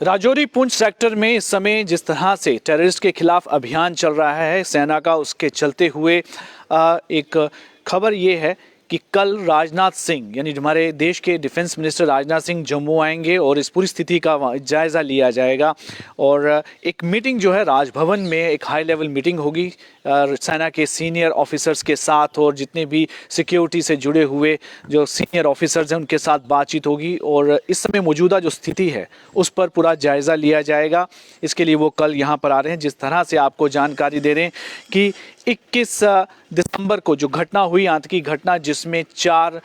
Rajouri Poonch sector में इस समय जिस तरह से टेररिस्ट के खिलाफ अभियान चल रहा है सेना का, उसके चलते हुए एक खबर ये है कि कल राजनाथ सिंह यानी हमारे देश के डिफेंस मिनिस्टर राजनाथ सिंह जम्मू आएंगे और इस पूरी स्थिति का जायज़ा लिया जाएगा। और एक मीटिंग जो है राजभवन में, एक हाई लेवल मीटिंग होगी सेना के सीनियर ऑफिसर्स के साथ, और जितने भी सिक्योरिटी से जुड़े हुए जो सीनियर ऑफिसर्स हैं उनके साथ बातचीत होगी और इस समय मौजूदा जो स्थिति है उस पर पूरा जायज़ा लिया जाएगा। इसके लिए वो कल यहाँ पर आ रहे हैं। जिस तरह से आपको जानकारी दे रहे हैं कि 21 दिसंबर को जो घटना हुई, आतंकी घटना, जिसमें 4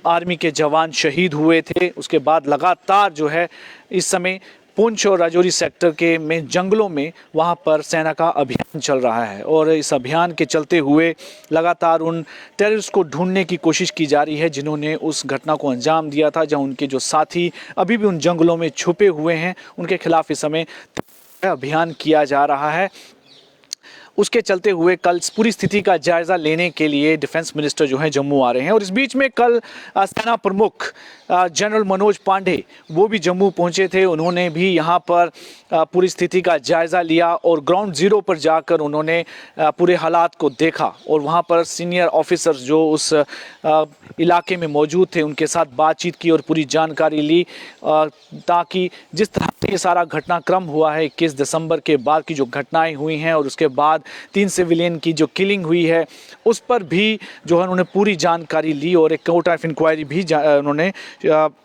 आर्मी के जवान शहीद हुए थे, उसके बाद लगातार जो है इस समय पुंछ और राजौरी सेक्टर के में जंगलों में वहाँ पर सेना का अभियान चल रहा है। और इस अभियान के चलते हुए लगातार उन टेररिस्ट को ढूंढने की कोशिश की जा रही है जिन्होंने उस घटना को अंजाम दिया था, जहाँ उनके जो साथी अभी भी उन जंगलों में छुपे हुए हैं, उनके खिलाफ इस समय अभियान किया जा रहा है। उसके चलते हुए कल पूरी स्थिति का जायज़ा लेने के लिए डिफेंस मिनिस्टर जो हैं जम्मू आ रहे हैं। और इस बीच में कल सेना प्रमुख जनरल मनोज पांडे वो भी जम्मू पहुंचे थे। उन्होंने भी यहाँ पर पूरी स्थिति का जायज़ा लिया और ग्राउंड ज़ीरो पर जाकर उन्होंने पूरे हालात को देखा और वहाँ पर सीनियर ऑफिसर्स जो उस इलाके में मौजूद थे उनके साथ बातचीत की और पूरी जानकारी ली, ताकि जिस तरह से ये सारा घटनाक्रम हुआ है 21 दिसंबर के बाद की जो घटनाएं हुई हैं और उसके बाद 3 सिविलियन की जो किलिंग हुई है उस पर भी जो है उन्होंने पूरी जानकारी ली और एक कोर्ट ऑफ इंक्वायरी भी उन्होंने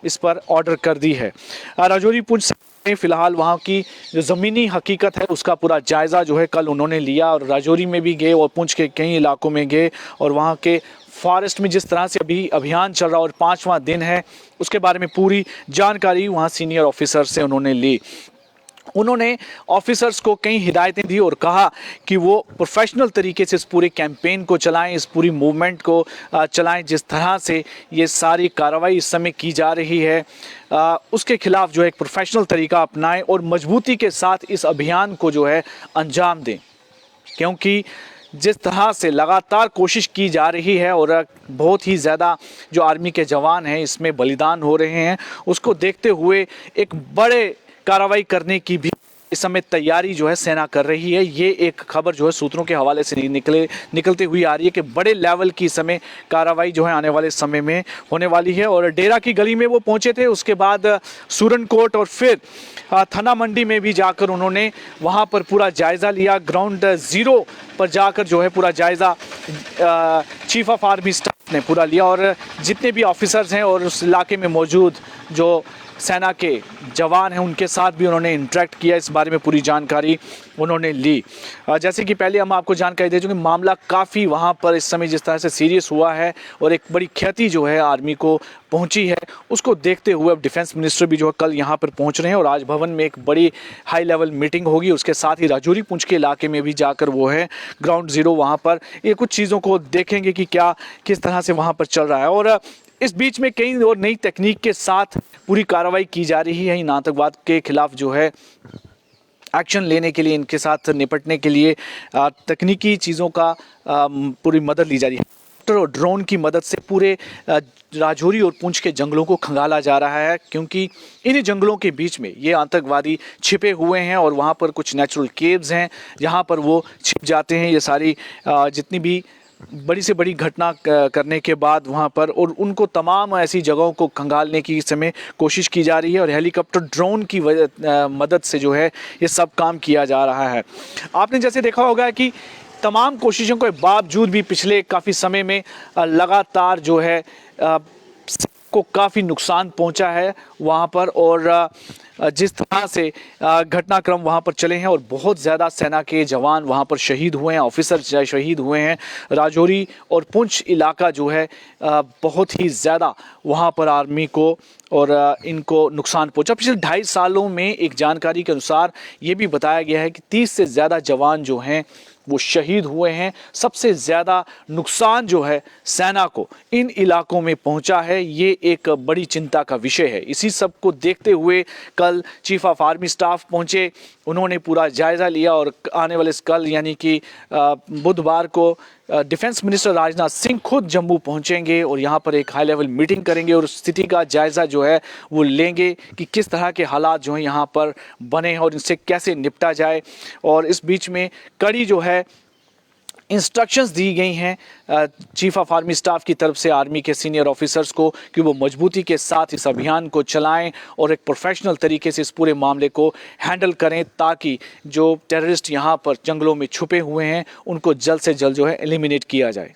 इस पर ऑर्डर कर दी है। राजौरी पुंछ में फिलहाल वहाँ की जो ज़मीनी हकीकत है उसका पूरा जायज़ा जो है कल उन्होंने लिया और राजौरी में भी गए और पुंछ के कई इलाकों में गए और वहाँ के फॉरेस्ट में जिस तरह से अभी अभियान चल रहा और 5वां दिन है उसके बारे में पूरी जानकारी वहाँ सीनियर ऑफिसर से उन्होंने ली। उन्होंने ऑफिसर्स को कई हिदायतें दी और कहा कि वो प्रोफेशनल तरीके से इस पूरे कैंपेन को चलाएं, इस पूरी मूवमेंट को चलाएं। जिस तरह से ये सारी कार्रवाई इस समय की जा रही है उसके खिलाफ जो है एक प्रोफेशनल तरीका अपनाएं और मजबूती के साथ इस अभियान को जो है अंजाम दें, क्योंकि जिस तरह से लगातार कोशिश की जा रही है और बहुत ही ज़्यादा जो आर्मी के जवान हैं इसमें बलिदान हो रहे हैं, उसको देखते हुए एक बड़े कार्रवाई करने की भी इस समय तैयारी जो है सेना कर रही है। ये एक खबर जो है सूत्रों के हवाले से निकलते हुई आ रही है कि बड़े लेवल की समय कार्रवाई जो है आने वाले समय में होने वाली है। और डेरा की गली में वो पहुंचे थे, उसके बाद सूरनकोट और फिर थाना मंडी में भी जाकर उन्होंने वहां पर पूरा जायज़ा लिया। ग्राउंड ज़ीरो पर जाकर जो है पूरा जायज़ा चीफ ऑफ आर्मी स्टाफ ने पूरा लिया और जितने भी ऑफिसर्स हैं और उस इलाके में मौजूद जो सेना के जवान हैं उनके साथ भी उन्होंने इंटरेक्ट किया, इस बारे में पूरी जानकारी उन्होंने ली। जैसे कि पहले हम आपको जानकारी दे चुके, मामला काफ़ी वहाँ पर इस समय जिस तरह से सीरियस हुआ है और एक बड़ी क्षति जो है आर्मी को पहुंची है, उसको देखते हुए अब डिफेंस मिनिस्टर भी जो है कल यहाँ पर पहुँच रहे हैं और राजभवन में एक बड़ी हाई लेवल मीटिंग होगी। उसके साथ ही राजौरी पुंछ के इलाके में भी जाकर वो है ग्राउंड ज़ीरो, वहाँ पर ये कुछ चीज़ों को देखेंगे कि क्या किस तरह से वहाँ पर चल रहा है। और इस बीच में कई और नई तकनीक के साथ पूरी कार्रवाई की जा रही है इन आतंकवाद के खिलाफ जो है एक्शन लेने के लिए, इनके साथ निपटने के लिए तकनीकी चीज़ों का पूरी मदद ली जा रही है। और ड्रोन की मदद से पूरे राजौरी और पुंछ के जंगलों को खंगाला जा रहा है, क्योंकि इन जंगलों के बीच में ये आतंकवादी छिपे हुए हैं और वहाँ पर कुछ नेचुरल केव्स हैं जहाँ पर वो छिप जाते हैं। ये सारी जितनी भी बड़ी से बड़ी घटना करने के बाद वहाँ पर, और उनको तमाम ऐसी जगहों को खंगालने की इस समय कोशिश की जा रही है और हेलीकॉप्टर ड्रोन की मदद से जो है ये सब काम किया जा रहा है। आपने जैसे देखा होगा कि तमाम कोशिशों के बावजूद भी पिछले काफ़ी समय में लगातार जो है को काफ़ी नुकसान पहुंचा है वहाँ पर, और जिस तरह से घटनाक्रम वहाँ पर चले हैं और बहुत ज़्यादा सेना के जवान वहाँ पर शहीद हुए हैं, ऑफिसर शहीद हुए हैं। राजौरी और पुंछ इलाका जो है बहुत ही ज़्यादा वहाँ पर आर्मी को और इनको नुकसान पहुंचा। पिछले 2.5 सालों में एक जानकारी के अनुसार ये भी बताया गया है कि 30 से ज़्यादा जवान जो हैं वो शहीद हुए हैं। सबसे ज़्यादा नुकसान जो है सेना को इन इलाकों में पहुंचा है, ये एक बड़ी चिंता का विषय है। इसी सब को देखते हुए कल चीफ ऑफ आर्मी स्टाफ पहुंचे, उन्होंने पूरा जायज़ा लिया और आने वाले कल यानी कि बुधवार को डिफेंस मिनिस्टर राजनाथ सिंह खुद जम्मू पहुंचेंगे और यहाँ पर एक हाई लेवल मीटिंग करेंगे और स्थिति का जायज़ा जो है वो लेंगे कि किस तरह के हालात जो हैं यहाँ पर बने हैं और इनसे कैसे निपटा जाए। और इस बीच में कड़ी जो है इंस्ट्रक्शंस दी गई हैं चीफ ऑफ आर्मी स्टाफ की तरफ से आर्मी के सीनियर ऑफिसर्स को कि वो मजबूती के साथ इस अभियान को चलाएं और एक प्रोफेशनल तरीके से इस पूरे मामले को हैंडल करें, ताकि जो टेररिस्ट यहाँ पर जंगलों में छुपे हुए हैं उनको जल्द से जल्द जो है एलिमिनेट किया जाए।